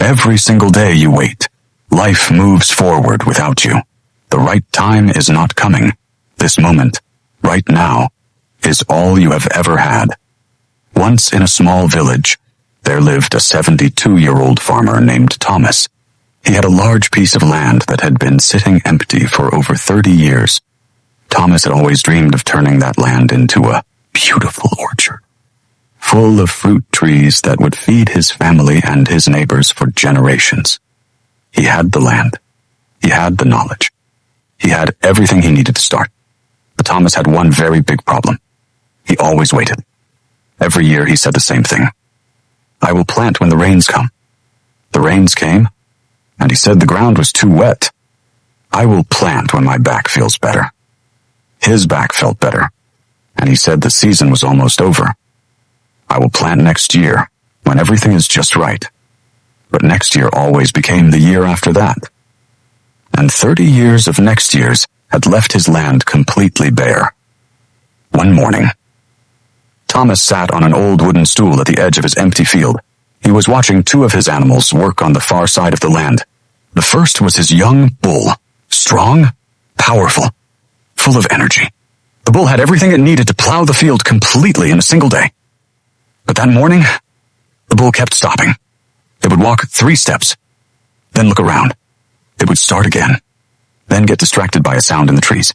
Every single day you wait, life moves forward without you. The right time is not coming. This moment, right now, is all you have ever had. Once in a small village, there lived a 72-year-old farmer named Thomas. He had a large piece of land that had been sitting empty for over 30 years. Thomas had always dreamed of turning that land into a beautiful orchard, full of fruit trees that would feed his family and his neighbors for generations. He had the land. He had the knowledge. He had everything he needed to start. But Thomas had one very big problem. He always waited. Every year he said the same thing. I will plant when the rains come. The rains came, and he said the ground was too wet. I will plant when my back feels better. His back felt better, and he said the season was almost over. I will plant next year, when everything is just right. But next year always became the year after that. And 30 years of next years had left his land completely bare. One morning, Thomas sat on an old wooden stool at the edge of his empty field. He was watching two of his animals work on the far side of the land. The first was his young bull, strong, powerful, full of energy. The bull had everything it needed to plow the field completely in a single day. But that morning, the bull kept stopping. It would walk 3 steps, then look around. It would start again, then get distracted by a sound in the trees.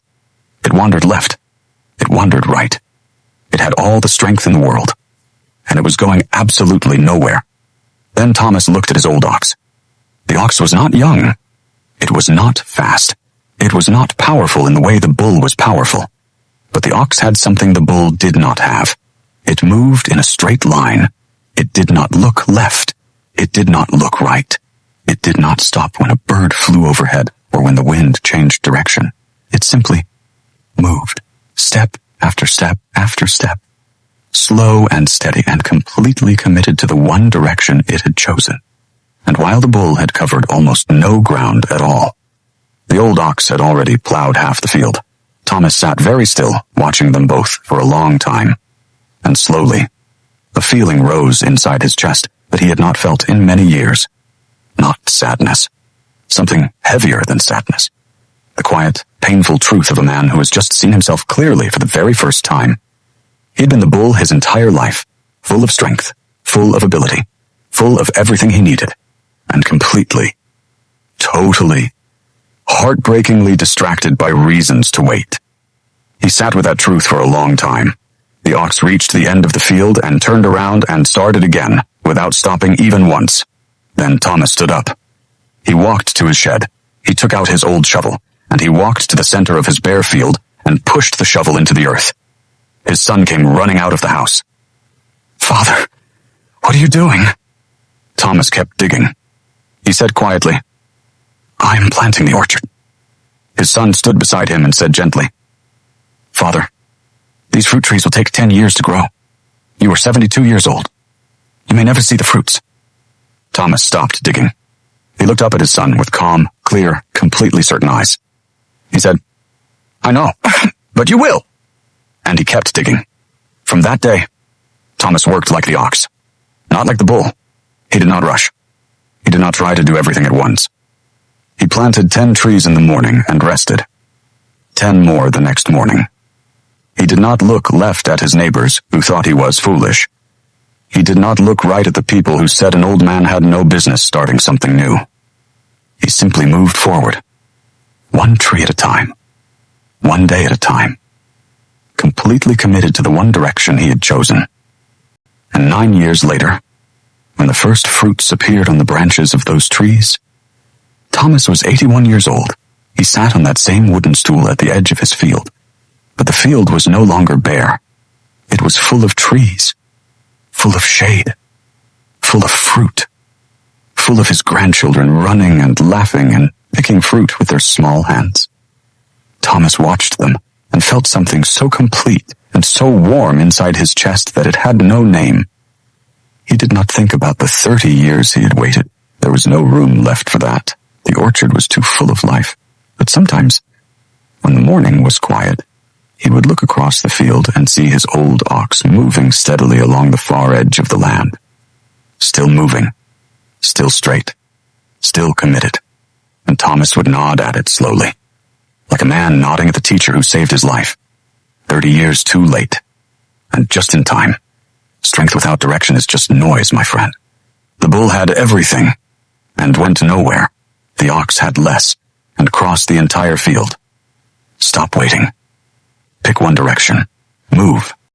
It wandered left. It wandered right. It had all the strength in the world, and it was going absolutely nowhere. Then Thomas looked at his old ox. The ox was not young. It was not fast. It was not powerful in the way the bull was powerful. But the ox had something the bull did not have. It moved in a straight line. It did not look left. It did not look right. It did not stop when a bird flew overhead or when the wind changed direction. It simply moved, step after step after step, slow and steady and completely committed to the one direction it had chosen. And while the bull had covered almost no ground at all, the old ox had already plowed half the field. Thomas sat very still, watching them both for a long time. And slowly, a feeling rose inside his chest that he had not felt in many years. Not sadness. Something heavier than sadness. The quiet, painful truth of a man who has just seen himself clearly for the very first time. He'd been the bull his entire life, full of strength, full of ability, full of everything he needed, and completely, totally, heartbreakingly distracted by reasons to wait. He sat with that truth for a long time. The ox reached the end of the field and turned around and started again, without stopping even once. Then Thomas stood up. He walked to his shed. He took out his old shovel, and he walked to the center of his bare field and pushed the shovel into the earth. His son came running out of the house. "Father, what are you doing?" Thomas kept digging. He said quietly, "I'm planting the orchard." His son stood beside him and said gently, "Father, these fruit trees will take 10 years to grow. You are 72 years old. You may never see the fruits." Thomas stopped digging. He looked up at his son with calm, clear, completely certain eyes. He said, "I know, but you will." And he kept digging. From that day, Thomas worked like the ox, not like the bull. He did not rush. He did not try to do everything at once. He planted 10 trees in the morning and rested. 10 more the next morning. He did not look left at his neighbors who thought he was foolish. He did not look right at the people who said an old man had no business starting something new. He simply moved forward, one tree at a time, one day at a time, completely committed to the one direction he had chosen. And 9 years later, when the first fruits appeared on the branches of those trees, Thomas was 81 years old. He sat on that same wooden stool at the edge of his field. But the field was no longer bare. It was full of trees, full of shade, full of fruit, full of his grandchildren running and laughing and picking fruit with their small hands. Thomas watched them and felt something so complete and so warm inside his chest that it had no name. He did not think about the 30 years he had waited. There was no room left for that. The orchard was too full of life. But sometimes, when the morning was quiet, he would look across the field and see his old ox moving steadily along the far edge of the land. Still moving, still straight, still committed, and Thomas would nod at it slowly, like a man nodding at the teacher who saved his life. 30 years too late, and just in time. Strength without direction is just noise, my friend. The bull had everything, and went nowhere. The ox had less, and crossed the entire field. Stop waiting. Pick one direction. Move.